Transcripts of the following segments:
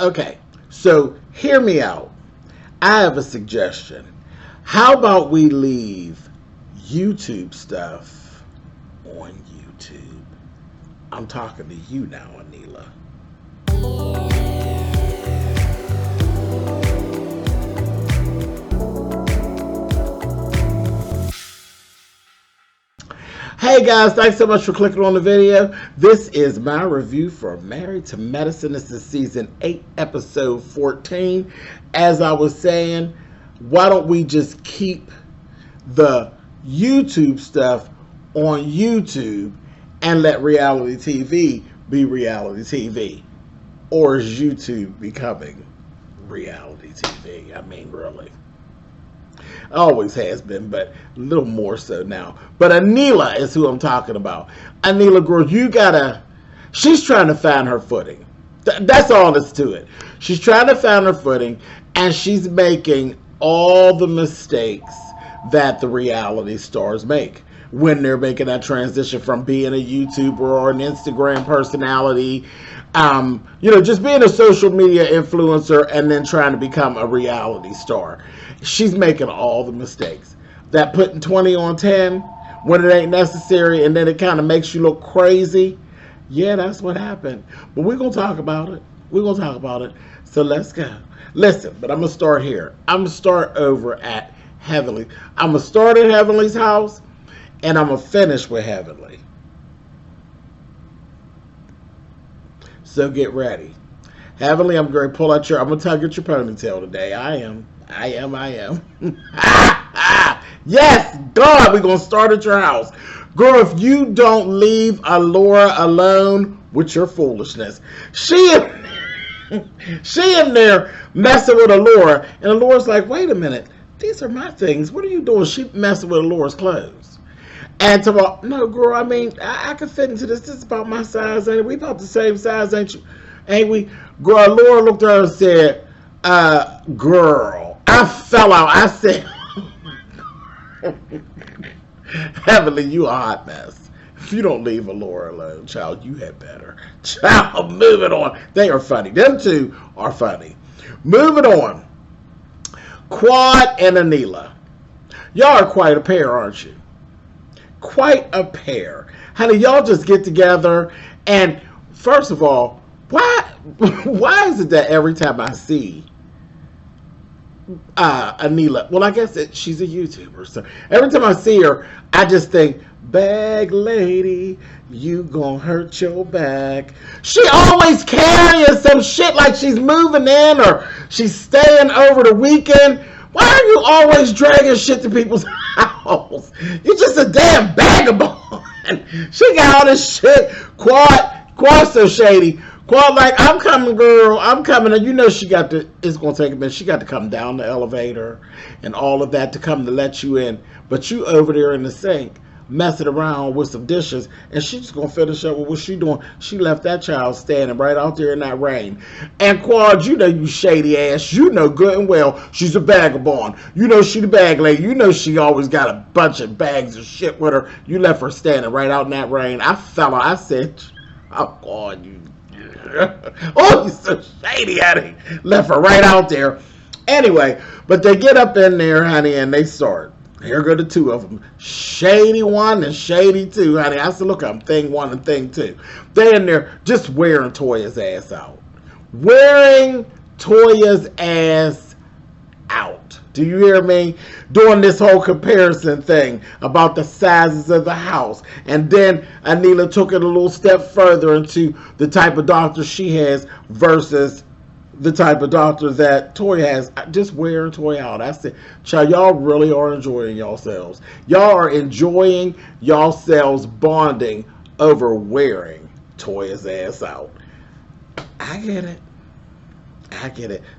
Okay, so hear me out. I have a suggestion. How about we leave YouTube stuff on YouTube? I'm talking to you now, Anila. Hey guys, thanks so much for clicking on the video. This is my review for Married to Medicine. This is season 8, episode 14. As I was saying, why don't we just keep the YouTube stuff on YouTube and let reality TV be reality TV? Or is YouTube becoming reality TV? I mean, really. Always has been, but a little more so now. But Anila is who I'm talking about. Anila, girl, she's trying to find her footing. That's all that's to it. She's trying to find her footing, and she's making all the mistakes that the reality stars make when they're making that transition from being a YouTuber or an Instagram personality, just being a social media influencer and then trying to become a reality star. She's making all the mistakes. That putting 20 on 10 when it ain't necessary, and then it kind of makes you look crazy. Yeah, that's what happened. But we're going to talk about it. We're going to talk about it. So let's go. Listen, but I'm going to start here. I'm going to start over at Heavenly. I'm going to start at Heavenly's house, and I'm going to finish with Heavenly. So get ready. Heavenly, I'm going to pull out I'm going to tug at your ponytail today. I am. Yes, God, we're going to start at your house. Girl, if you don't leave Allura alone with your foolishness. She in there messing with Allura, and Allura's like, wait a minute, these are my things. What are you doing? She messing with Allura's clothes. And tomorrow, no, girl, I mean, I can fit into this. This is about my size, ain't it? We about the same size, ain't you? Ain't we? Girl, Allura looked at her and said, girl, I fell out. I said, Heavenly, you a hot mess. If you don't leave Allura alone, child, you had better. Child, moving on. They are funny. Them two are funny. Moving on. Quad and Anila. Y'all are quite a pair, aren't you? Quite a pair. Honey, y'all just get together, and first of all, why is it that every time I see Anila, well, I guess she's a YouTuber, so every time I see her, I just think, bag lady, you gonna hurt your back. She always carrying some shit like she's moving in or she's staying over the weekend. Why are you always dragging shit to people's house? You're just a damn vagabond. She got all this shit. Quad so shady. Quad like, I'm coming, girl. I'm coming. And you know it's going to take a minute. She got to come down the elevator and all of that to come to let you in. But you over there in the sink messing around with some dishes, and she's just going to finish up with what she doing. She left that child standing right out there in that rain. And Quad, you know you shady ass. You know good and well she's a vagabond. You know she the bag lady. You know she always got a bunch of bags of shit with her. You left her standing right out in that rain. I said, oh, God, you. Oh, you're so shady, honey. Left her right out there. Anyway, but they get up in there, honey, and they start. Here go the two of them. Shady one and shady two, honey. I said, look, I'm thing one and thing two. They in there just wearing Toya's ass out. Wearing Toya's ass out. Do you hear me? Doing this whole comparison thing about the sizes of the house. And then Anila took it a little step further into the type of doctor she has versus the type of doctor that Toya has. Just wearing Toya out. I said, child, y'all really are enjoying yourselves. Y'all are enjoying yourselves bonding over wearing Toya's ass out. I get it.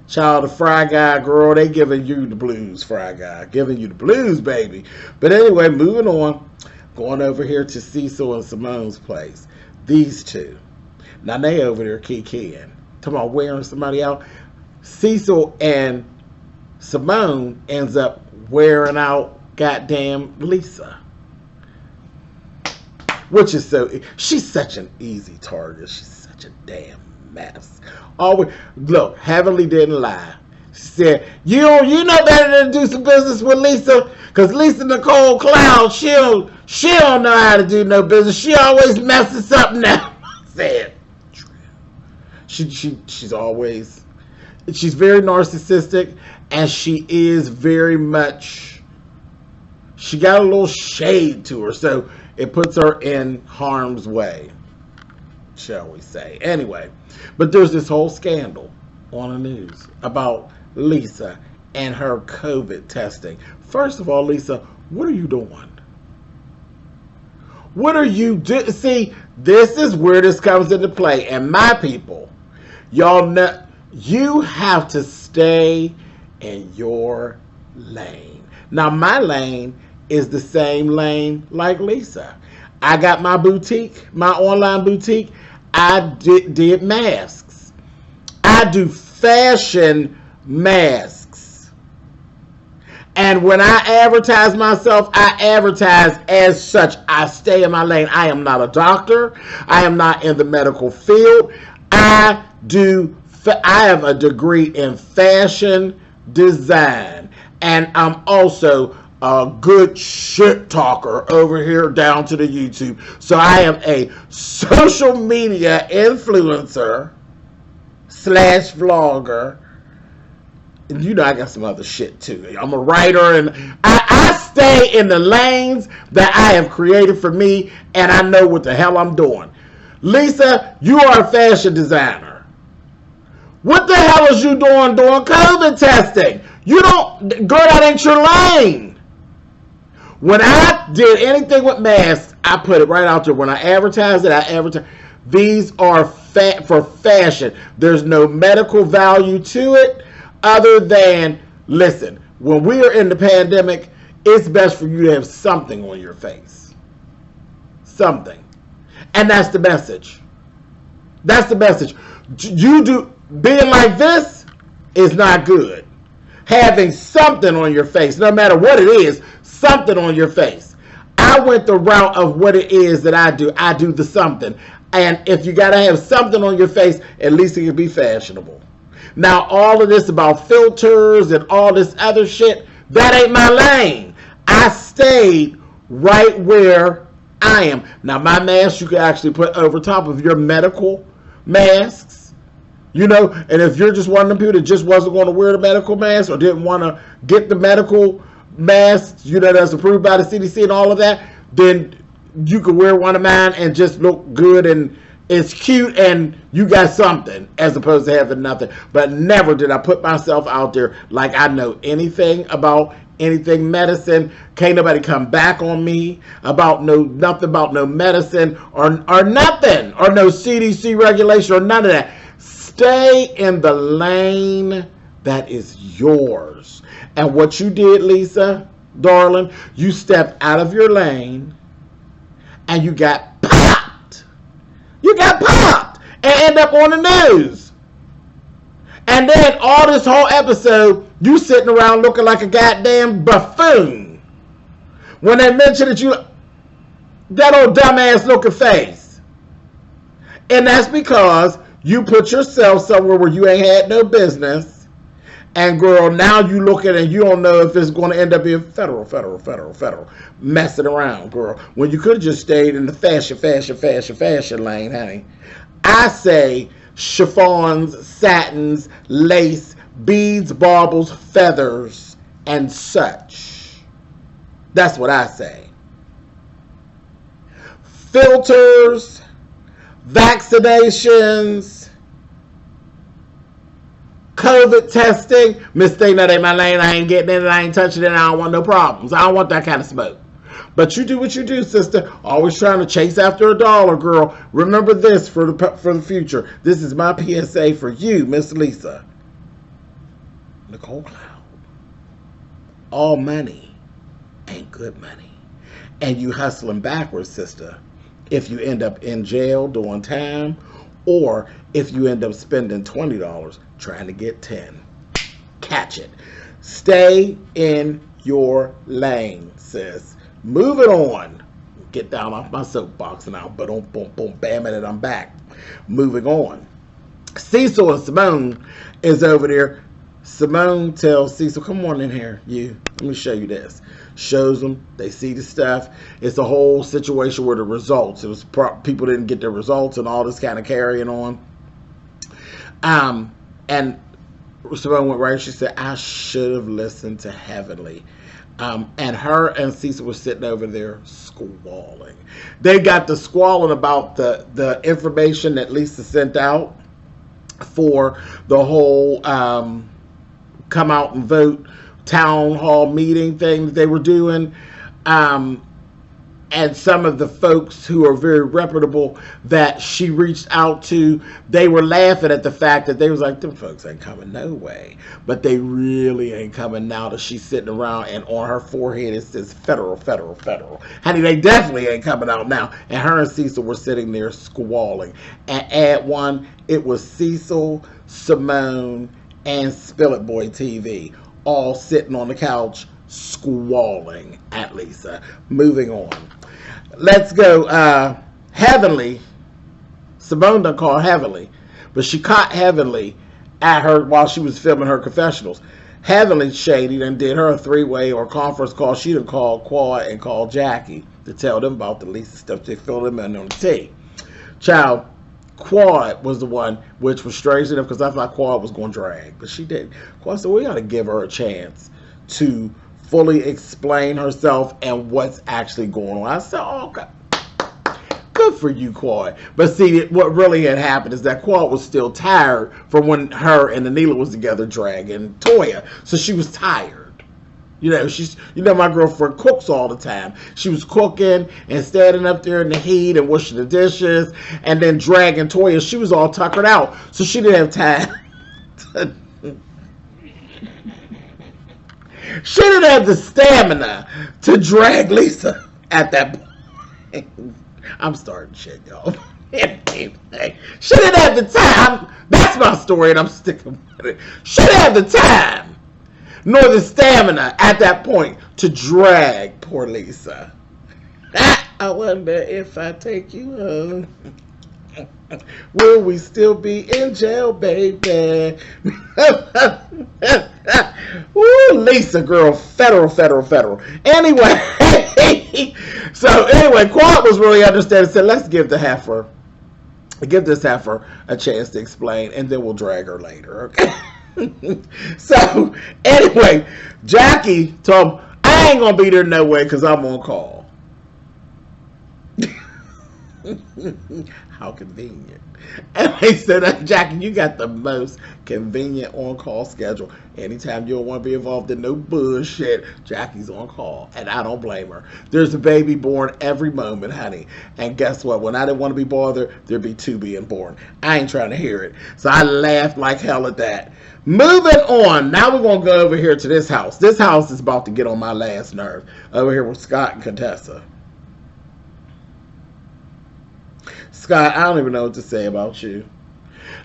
Child, the Fry Guy, girl, they giving you the blues, Fry Guy. Giving you the blues, baby. But anyway, moving on. Going over here to Cecil and Simone's place. These two. Now, they over there kikiing. Talking about wearing somebody out. Cecil and Simone ends up wearing out goddamn Lisa. Which is she's such an easy target. She's such a damn mess. Always, look, Heavenly didn't lie. She said, you know better than to do some business with Lisa, because Lisa Nicole Cloud, she don't know how to do no business. She always messes up now. I said, she's always, she's very narcissistic, and she is very much, she got a little shade to her, so it puts her in harm's way, shall we say. Anyway, but there's this whole scandal on the news about Lisa and her COVID testing. First of all, Lisa, what are you doing? What are you doing? See, this is where this comes into play. And my people, y'all know, you have to stay in your lane. Now, my lane is the same lane like Lisa. I got my boutique, my online boutique. I did masks. I do fashion masks. And when I advertise myself, I advertise as such. I stay in my lane. I am not a doctor. I am not in the medical field. I have a degree in fashion design. And I'm also a good shit talker over here down to the YouTube. So I am a social media influencer / vlogger. And you know I got some other shit too. I'm a writer, and I stay in the lanes that I have created for me, and I know what the hell I'm doing. Lisa, you are a fashion designer. What the hell is you doing COVID testing? You don't, girl, that ain't your lane. When I did anything with masks, I put it right out there. When I advertise it, I advertise. These are for fashion. There's no medical value to it other than, listen, when we are in the pandemic, it's best for you to have something on your face. Something. And that's the message. That's the message. Being like this is not good. Having something on your face, no matter what it is, something on your face. I went the route of what it is that I do. I do the something. And if you got to have something on your face, at least it can be fashionable. Now, all of this about filters and all this other shit, that ain't my lane. I stayed right where I am. Now, my mask you can actually put over top of your medical masks. You know, and if you're just one of them people that just wasn't going to wear the medical mask or didn't want to get the medical mask, you know, that's approved by the CDC and all of that, then you could wear one of mine and just look good and it's cute and you got something as opposed to having nothing. But never did I put myself out there like I know anything about anything medicine. Can't nobody come back on me about nothing about no medicine or nothing or no CDC regulation or none of that. Stay in the lane that is yours. And what you did, Lisa, darling, you stepped out of your lane and you got popped. You got popped and end up on the news. And then all this whole episode, you sitting around looking like a goddamn buffoon. When they mention that you, that old dumbass looking face. And that's because you put yourself somewhere where you ain't had no business. And girl, now you looking and you don't know if it's going to end up being federal. Messing around, girl. When you could have just stayed in the fashion lane, honey. I say chiffons, satins, lace, beads, baubles, feathers, and such. That's what I say. Filters, vaccinations, COVID testing. Miss Thing, that ain't my lane. I ain't getting in it. I ain't touching it. I don't want no problems. I don't want that kind of smoke. But you do what you do, sister. Always trying to chase after a dollar, girl. Remember this for the future. This is my PSA for you, Miss Lisa Nicole Cloud. All money ain't good money. And you hustling backwards, sister. If you end up in jail doing time, or if you end up spending $20 trying to get 10. Catch it. Stay in your lane, sis. Move it on. Get down off my soapbox and I'll boom, bam it and I'm back. Moving on. Cecil and Simone is over there. Simone tells Cecil, come on in here, you. Let me show you this. Shows them. They see the stuff. It's a whole situation where the results. It was people didn't get their results and all this kind of carrying on. And Simone went right. She said, I should have listened to Heavenly. And her and Cecil were sitting over there squalling. They got to squalling about the information that Lisa sent out for the whole come out and vote town hall meeting thing that they were doing. And some of the folks who are very reputable that she reached out to, they were laughing at the fact that they was like, them folks ain't coming no way. But they really ain't coming now that she's sitting around and on her forehead it says federal, federal, federal. Honey, they definitely ain't coming out now. And her and Cecil were sitting there squalling. And at one, it was Cecil, Simone, and Spillitboy TV all sitting on the couch squalling at Lisa. Moving on. Let's go. Heavenly. Simone done called Heavenly, but she caught Heavenly at her while she was filming her confessionals. Heavenly Shady done did her a three-way or conference call. She done called Quad and called Jackie to tell them about the Lisa stuff. They filled them in on the tea. Child, Quad was the one, which was strange enough because I thought Quad was going to drag, but she didn't. Quad said, we got to give her a chance to fully explain herself and what's actually going on. I said, oh, God. Good for you, Quad. But see, what really had happened is that Quad was still tired from when her and Anila was together dragging Toya. So she was tired. You know, my girlfriend cooks all the time. She was cooking and standing up there in the heat and washing the dishes and then dragging Toya. She was all tuckered out. So she didn't have time to she didn't have the stamina to drag Lisa at that point. I'm starting shit, y'all. She didn't have the time. That's my story, and I'm sticking with it. She didn't have the time nor the stamina at that point to drag poor Lisa. I wonder if I take you home, will we still be in jail, baby? Woo, Lisa, girl, federal. Anyway, so anyway, Quad was really understanding. Said, let's give this heifer a chance to explain, and then we'll drag her later, okay? So anyway, Jackie told him, I ain't gonna be there no way because I'm on call. How convenient. And they said, Jackie, you got the most convenient on-call schedule. Anytime you don't want to be involved in no bullshit, Jackie's on call. And I don't blame her. There's a baby born every moment, honey. And guess what? When I didn't want to be bothered, there'd be two being born. I ain't trying to hear it. So I laughed like hell at that. Moving on. Now we're going to go over here to this house. This house is about to get on my last nerve. Over here with Scott and Contessa. Scott, I don't even know what to say about you.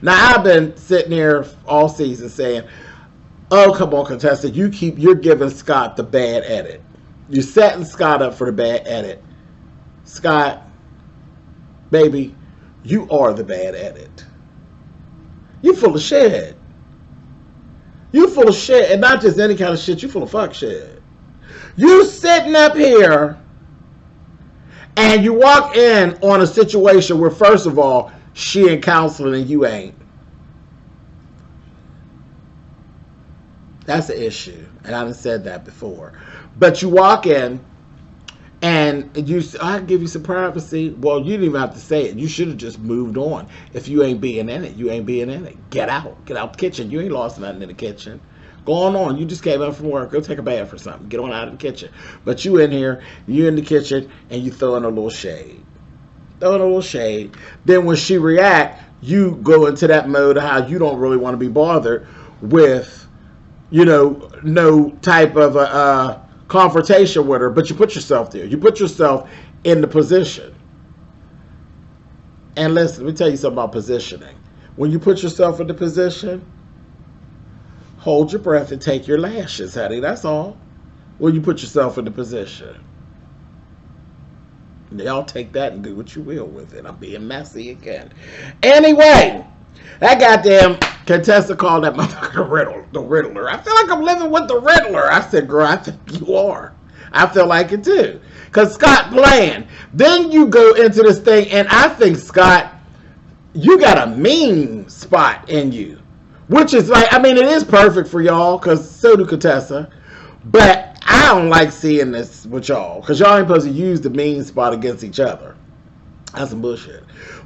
Now, I've been sitting here all season saying, oh, come on, Contessa, you're giving Scott the bad edit. You're setting Scott up for the bad edit. Scott, baby, you are the bad edit. You full of shit. You full of shit, and not just any kind of shit, you full of fuck shit. You sitting up here and you walk in on a situation where, first of all, she in counseling and you ain't. That's the issue. And I done said that before. But you walk in and I give you some privacy. Well, you didn't even have to say it. You should have just moved on. If you ain't being in it, you ain't being in it. Get out. Get out the kitchen. You ain't lost nothing in the kitchen. Go on. You just came up from work. Go take a bath or something. Get on out of the kitchen. But you in here, you in the kitchen, and you throwing a little shade. Then when she react, you go into that mode of how you don't really want to be bothered with, no type of a confrontation with her. But you put yourself there. You put yourself in the position. And listen, let me tell you something about positioning. When you put yourself in the position, hold your breath and take your lashes, honey. That's all. When you put yourself in the position. Y'all take that and do what you will with it. I'm being messy again. Anyway, That goddamn Contessa called that motherfucker the Riddler. I feel like I'm living with the Riddler. I said, girl, I think you are. I feel like it too. Because Scott playing. Then you go into this thing, and I think, Scott, you got a mean spot in you. Which is like, I mean, it is perfect for y'all, because so do Contessa. But I don't like seeing this with y'all, because y'all ain't supposed to use the mean spot against each other. That's some bullshit.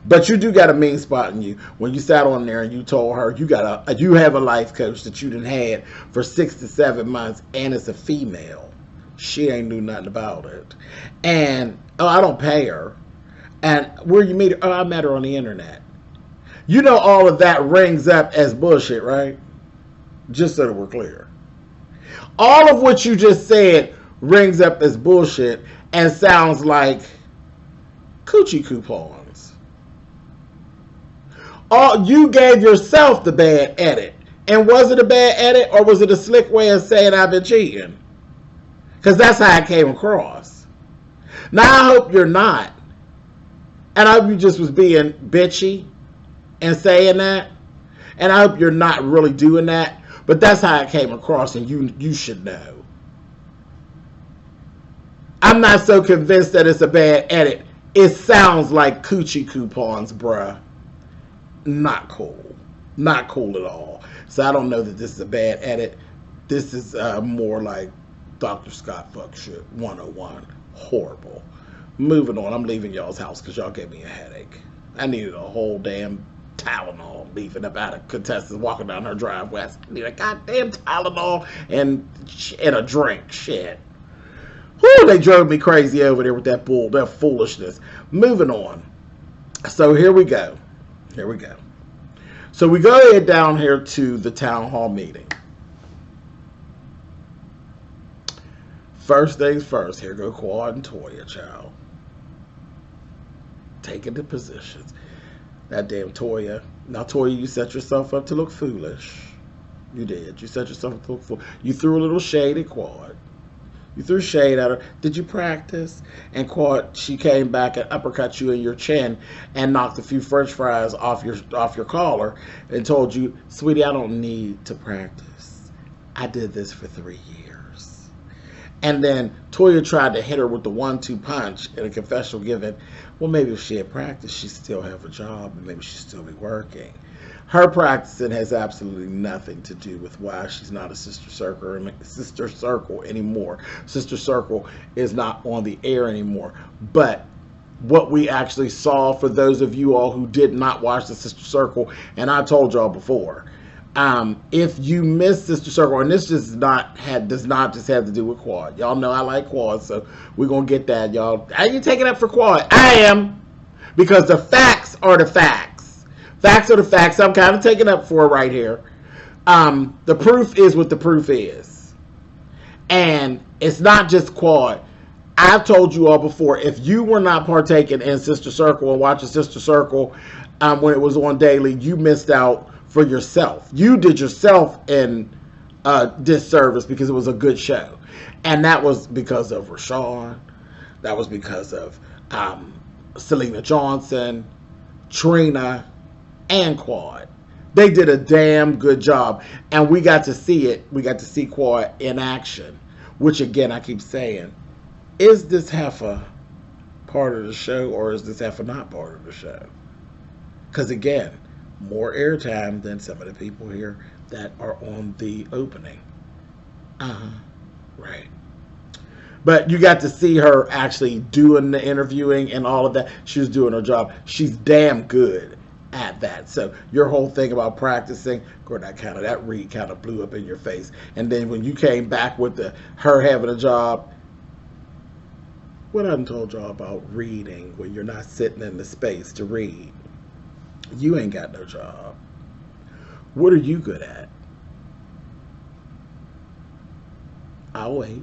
But you do got a mean spot in you when you sat on there and you told her you have a life coach that you done had for 6 to 7 months, and it's a female. She ain't knew nothing about it. And, I don't pay her. And where you meet her? I met her on the internet. You know all of that rings up as bullshit, right? Just so that we're clear. All of what you just said rings up as bullshit and sounds like coochie coupons. You gave yourself the bad edit. And was it a bad edit, or was it a slick way of saying I've been cheating? Because that's how I came across. Now I hope you're not. And I hope you just was being bitchy and saying that. And I hope you're not really doing that. But that's how I came across, and you should know. I'm not so convinced that it's a bad edit. It sounds like coochie coupons, bruh. Not cool. Not cool at all. So I don't know that this is a bad edit. This is more like Dr. Scott fuck shit 101. Horrible. Moving on. I'm leaving y'all's house because y'all gave me a headache. I needed a whole damn Tylenol leaving up out of Contessa's walking down her driveway. I need a goddamn Tylenol and a drink. Shit. Whew, they drove me crazy over there with that foolishness. Moving on. So here we go. Here we go. So we go ahead down here to the town hall meeting. First things first. Here go Quad and Toya, child. Taking the positions. That damn Toya. Now, Toya, you set yourself up to look foolish. You did. You set yourself up to look foolish. You threw a little shade at Quad. You threw shade at her. Did you practice? And Quad, she came back and uppercut you in your chin and knocked a few French fries off your collar and told you, sweetie, I don't need to practice. I did this for 3 years. And then Toya tried to hit her with the 1-2 punch in a confessional given. Well, maybe if she had practiced, she'd still have a job and maybe she'd still be working. Her practicing has absolutely nothing to do with why she's not a Sister Circle anymore. Sister Circle is not on the air anymore. But what we actually saw, for those of you all who did not watch the Sister Circle, and I told y'all before, if you missed Sister Circle, and this does not just have to do with Quad. Y'all know I like Quad, so we're going to get that, y'all. Are you taking up for Quad? I am. Because the facts are the facts. Facts are the facts. I'm kind of taking up for it right here. The proof is what the proof is. And it's not just Quad. I've told you all before, if you were not partaking in Sister Circle and watching Sister Circle when it was on daily, you missed out for yourself. You did yourself in disservice because it was a good show. And that was because of Rashawn. That was because of Selena Johnson, Trina, and Quad. They did a damn good job. And we got to see it. We got to see Quad in action. Which, again, I keep saying, is this half a part of the show, or is this half a not part of the show? Because, again, more airtime than some of the people here that are on the opening. Right. But you got to see her actually doing the interviewing and all of that. She was doing her job. She's damn good at that. So your whole thing about practicing, girl, that read kind of blew up in your face. And then when you came back with her having a job, what I done told y'all about reading when you're not sitting in the space to read? You ain't got no job. What are you good at? I'll wait.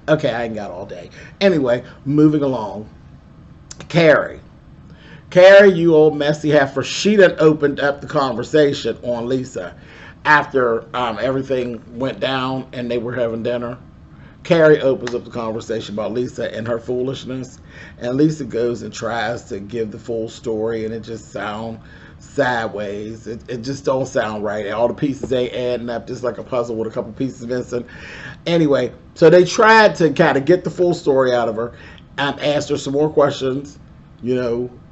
Okay, I ain't got all day. Anyway, moving along. Carrie, you old messy heifer. She done opened up the conversation on Lisa after everything went down and they were having dinner. Carrie opens up the conversation about Lisa and her foolishness, and Lisa goes and tries to give the full story, and it just sounds sideways. It just don't sound right. All the pieces ain't adding up, just like a puzzle with a couple pieces missing. Anyway, so they tried to kind of get the full story out of her and asked her some more questions,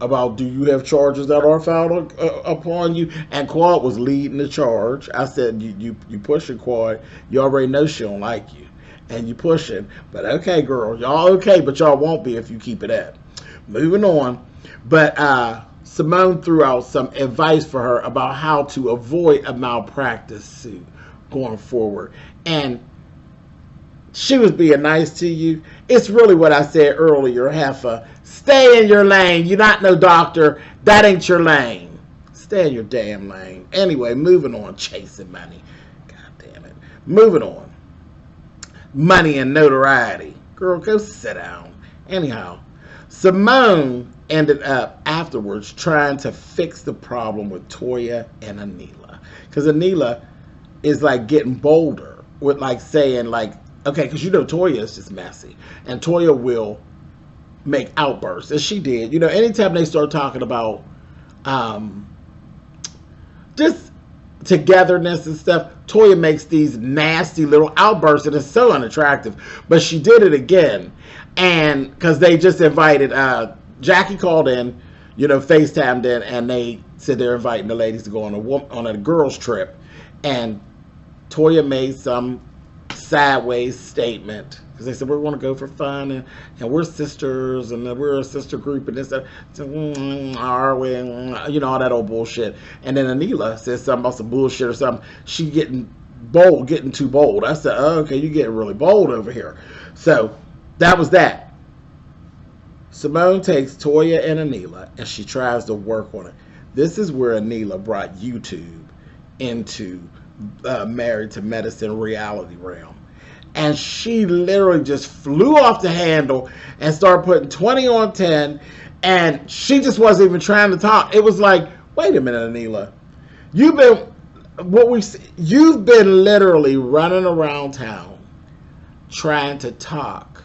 about, do you have charges that are filed upon you? And Quad was leading the charge. I said, you pushing, Quad. You already know she don't like you. And you pushing. But okay, girl. Y'all okay, but y'all won't be if you keep it up. Moving on. But Simone threw out some advice for her about how to avoid a malpractice suit going forward. And she was being nice to you. It's really what I said earlier, Heifer. Stay in your lane. You're not no doctor. That ain't your lane. Stay in your damn lane. Anyway, moving on. Chasing money. God damn it. Moving on. Money and notoriety. Girl, go sit down. Anyhow, Simone ended up afterwards trying to fix the problem with Toya and Anila. Because Anila is like getting bolder with like saying like, okay, because Toya is just messy. And Toya will make outbursts, as she did. Anytime they start talking about just togetherness and stuff, Toya makes these nasty little outbursts, and it's so unattractive. But she did it again. And because they just invited, Jackie called in, FaceTimed in, and they said they're inviting the ladies to go on a girls trip. And Toya made some sideways statement, because they said we're going to go for fun, and we're sisters, and we're a sister group, and this, are we, all that old bullshit. And then Anila says something about some bullshit or something. She getting too bold. I said, oh, okay, you're getting really bold over here. So that was that. Simone takes Toya and Anila, and she tries to work on it. This is where Anila brought YouTube into Married to Medicine reality realm. And she literally just flew off the handle and started putting 20 on 10. And she just wasn't even trying to talk. It was like, wait a minute, Anila. You've been literally running around town trying to talk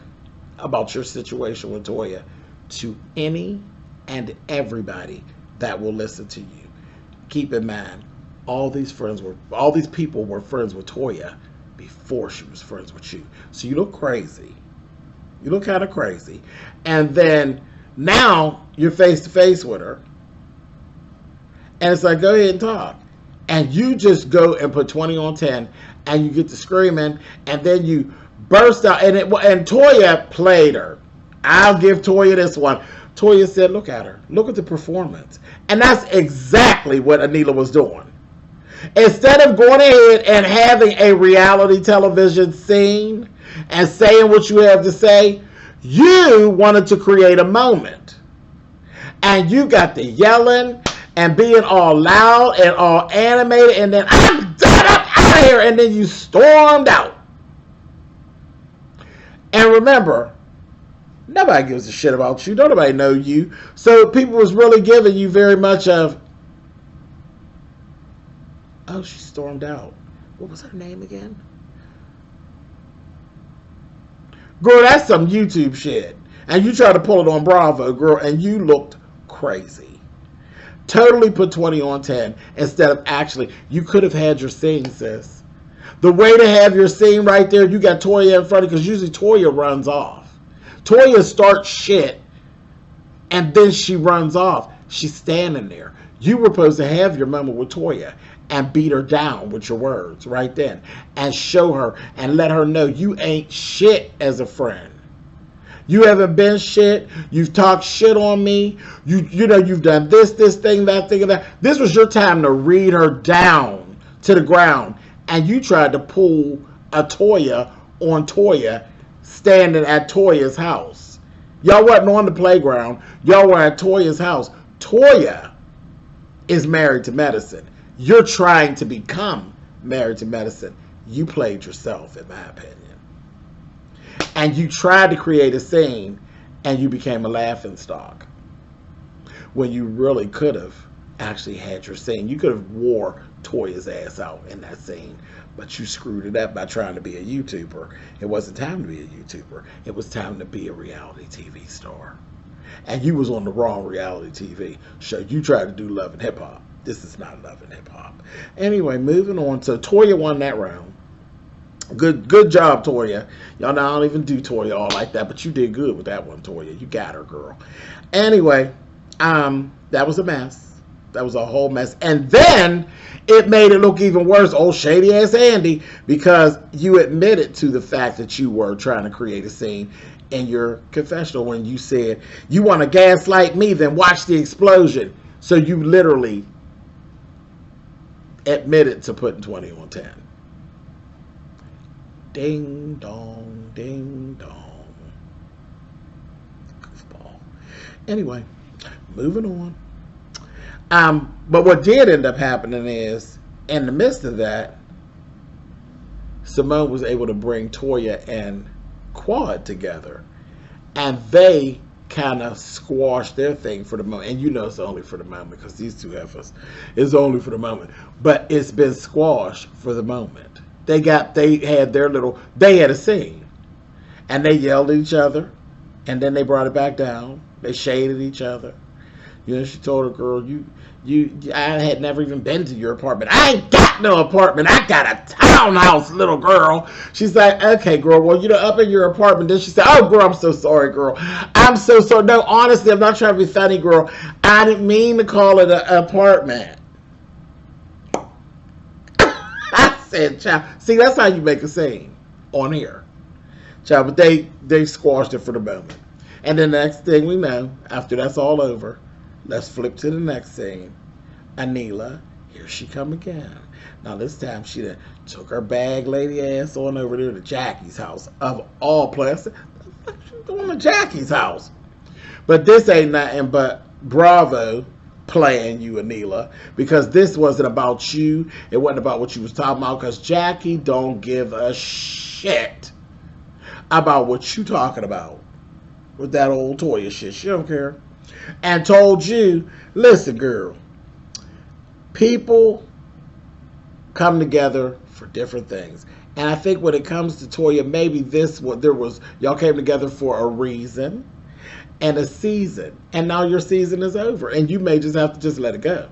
about your situation with Toya to any and everybody that will listen to you. Keep in mind, all these people were friends with Toya before she was friends with you. So you look crazy. You look kind of crazy. And then now you're face to face with her. And it's like, go ahead and talk. And you just go and put 20 on 10, and you get to screaming, and then you burst out. And Toya played her. I'll give Toya this one. Toya said, look at her. Look at the performance. And that's exactly what Anila was doing. Instead of going ahead and having a reality television scene and saying what you have to say, you wanted to create a moment. And you got the yelling and being all loud and all animated, and then I'm done, I'm out of here, and then you stormed out. And remember, nobody gives a shit about you. Don't nobody know you. So people was really giving you very much of, oh, she stormed out. What was her name again? Girl, that's some YouTube shit. And you tried to pull it on Bravo, girl, and you looked crazy. Totally put 20 on 10 instead of actually, you could have had your scene, sis. The way to have your scene right there, you got Toya in front of you, because usually Toya runs off. Toya starts shit, and then she runs off. She's standing there. You were supposed to have your moment with Toya and beat her down with your words right then, and show her and let her know you ain't shit as a friend. You haven't been shit. You've talked shit on me. You've done this thing, that thing, and that. This was your time to read her down to the ground, and you tried to pull a Toya on Toya standing at Toya's house. Y'all wasn't on the playground. Y'all were at Toya's house. Toya is Married to Medicine. You're trying to become Married to Medicine. You played yourself, in my opinion. And you tried to create a scene, and you became a laughingstock when you really could have actually had your scene. You could have wore Toya's ass out in that scene, but you screwed it up by trying to be a YouTuber. It wasn't time to be a YouTuber. It was time to be a reality TV star. And you was on the wrong reality TV show. You tried to do Love and Hip Hop. This is not Love and Hip Hop. Anyway, moving on. So Toya won that round. Good job, Toya. Y'all know I don't even do Toya all like that, but you did good with that one, Toya. You got her, girl. Anyway, that was a mess. That was a whole mess. And then it made it look even worse, old shady ass Andy, because you admitted to the fact that you were trying to create a scene in your confessional when you said, you want to gaslight me, then watch the explosion. So you literally admitted to putting 20 on 10. Ding dong, ding dong. Goofball. Anyway, moving on. But what did end up happening is, in the midst of that, Simone was able to bring Toya and Quad together, and they kind of squashed their thing for the moment. And you know it's only for the moment, because these two heifers, it's only for the moment, but it's been squashed for the moment. They had a scene, and they yelled at each other, and then they brought it back down. They shaded each other. You know, she told her, girl, I had never even been to your apartment. I ain't got no apartment. I got a townhouse, little girl. She's like, okay, girl, well, up in your apartment. Then she said, oh, girl, I'm so sorry, girl. I'm so sorry. No, honestly, I'm not trying to be funny, girl. I didn't mean to call it an apartment. I said, child. See, that's how you make a scene on here. Child, but they squashed it for the moment. And the next thing we know, after that's all over, let's flip to the next scene. Anila, here she come again. Now this time she done took her bag lady ass on over there to Jackie's house. Of all places, what the fuck she doing at Jackie's house? But this ain't nothing but Bravo playing you, Anila, because this wasn't about you. It wasn't about what you was talking about, because Jackie don't give a shit about what you talking about with that old Toya shit. She don't care. And told you, listen, girl, people come together for different things. And I think when it comes to Toya, maybe y'all came together for a reason and a season. And now your season is over. And you may just have to just let it go.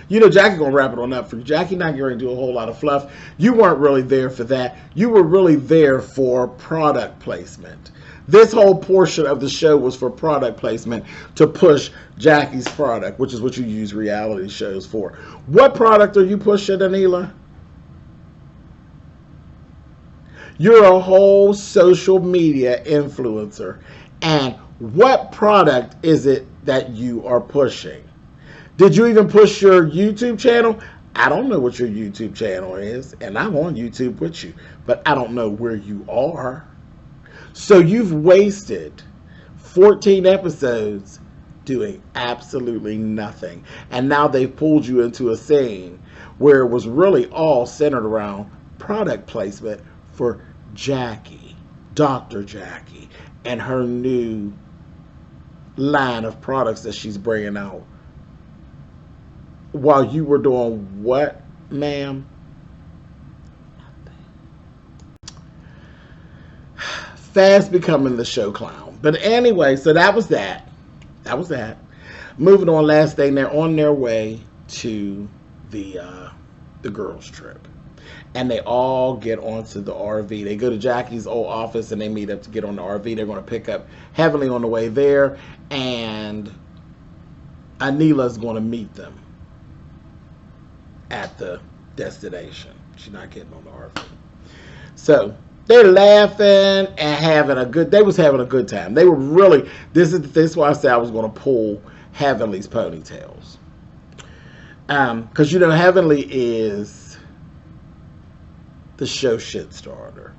You know, Jackie gonna wrap it on up for you. Jackie not going to do a whole lot of fluff. You weren't really there for that. You were really there for product placement. This whole portion of the show was for product placement, to push Jackie's product, which is what you use reality shows for. What product are you pushing, Anila? You're a whole social media influencer. And what product is it that you are pushing? Did you even push your YouTube channel? I don't know what your YouTube channel is, and I'm on YouTube with you, but I don't know where you are. So you've wasted 14 episodes doing absolutely nothing. And now they've pulled you into a scene where it was really all centered around product placement for Jackie, Dr. Jackie, and her new line of products that she's bringing out. While you were doing what, ma'am? Fast becoming the show clown. But anyway, so that was that. That was that. Moving on, last thing, they're on their way to the girls' trip. And they all get onto the RV. They go to Jackie's old office and they meet up to get on the RV. They're going to pick up Heavenly on the way there. And Anila's going to meet them at the destination. She's not getting on the RV. So they're laughing and having a good. They was having a good time. They were really. This is why I said I was going to pull Heavenly's ponytails. Because you know Heavenly is the show shit starter,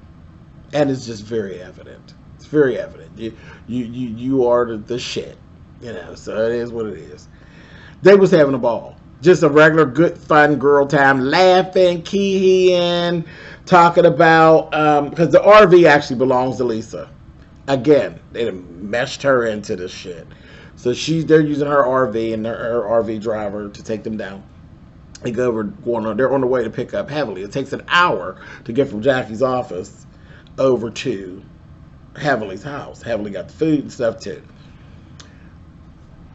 and it's just very evident. It's very evident. You are the shit. You know. So it is what it is. They was having a ball. Just a regular good fun girl time, laughing, keying, talking about, because the RV actually belongs to Lisa. Again, they meshed her into this shit. So they're using her RV and her RV driver to take them down. They they're on the way to pick up Heavenly. It takes an hour to get from Jackie's office over to Heavenly's house. Heavenly got the food and stuff too.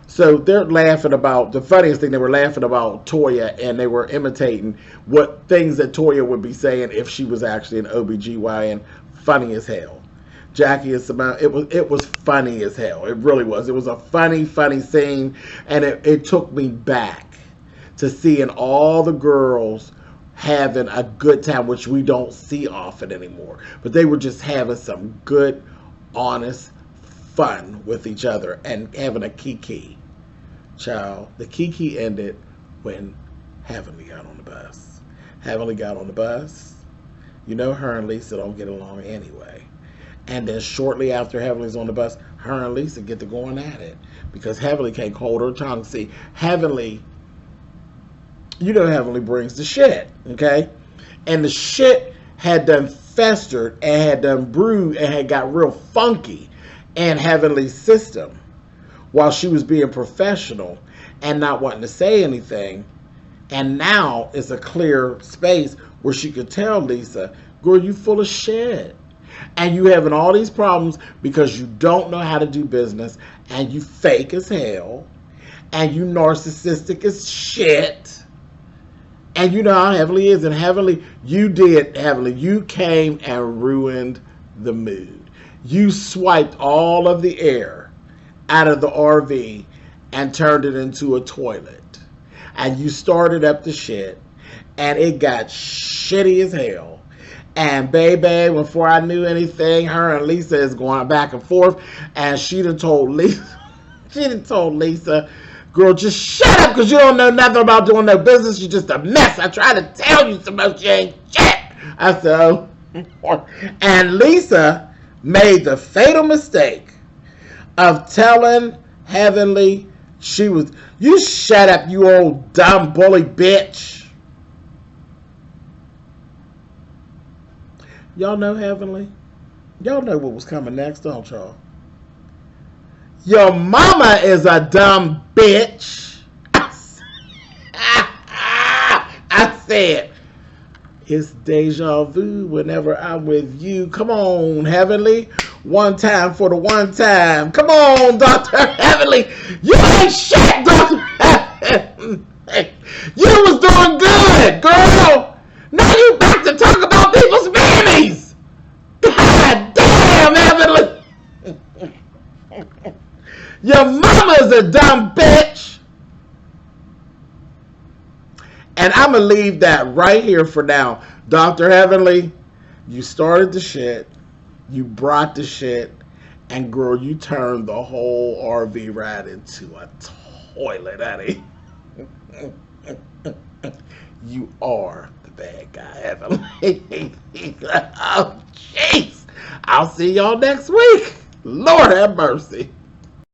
So they're laughing about, the funniest thing, they were laughing about Toya, and they were imitating what things that Toya would be saying if she was actually an OBGYN. Funny as hell. Jackie and Simone, it was funny as hell. It really was. It was a funny scene, and it took me back to seeing all the girls having a good time, which we don't see often anymore. But they were just having some good, honest fun with each other and having a kiki. Child, the kiki ended when Heavenly got on the bus. Heavenly got on the bus. You know her and Lisa don't get along anyway. And then shortly after Heavenly's on the bus, her and Lisa get to going at it. Because Heavenly can't hold her tongue. See, Heavenly, you know Heavenly brings the shit, okay? And the shit had done festered and had done brewed and had got real funky in Heavenly's system while she was being professional and not wanting to say anything. And now it's a clear space where she could tell Lisa, girl, you full of shit. And you having all these problems because you don't know how to do business, and you fake as hell, and you narcissistic as shit. And you know how Heavenly is. And Heavenly, you came and ruined the mood. You swiped all of the air out of the RV and turned it into a toilet. And you started up the shit, and it got shitty as hell. And baby, before I knew anything, her and Lisa is going back and forth, and she done told Lisa, girl, just shut up, because you don't know nothing about doing no business. You're just a mess. I tried to tell you so much, you ain't shit. I said, oh. And Lisa made the fatal mistake of telling Heavenly, you shut up, you old dumb bully bitch. Y'all know Heavenly? Y'all know what was coming next, don't y'all? Your mama is a dumb bitch. I said, it's deja vu whenever I'm with you. Come on, Heavenly. One time for the one time. Come on, Dr. Heavenly. You ain't shit, Dr. Heavenly. You was doing good, girl. Now you back to talk about people's mammies. God damn, Heavenly. Your mama's a dumb bitch. And I'm going to leave that right here for now. Dr. Heavenly, you started the shit. You brought the shit. And girl, you turned the whole RV ride into a toilet, honey. You are the bad guy, Heavenly. Oh, jeez. I'll see y'all next week. Lord have mercy.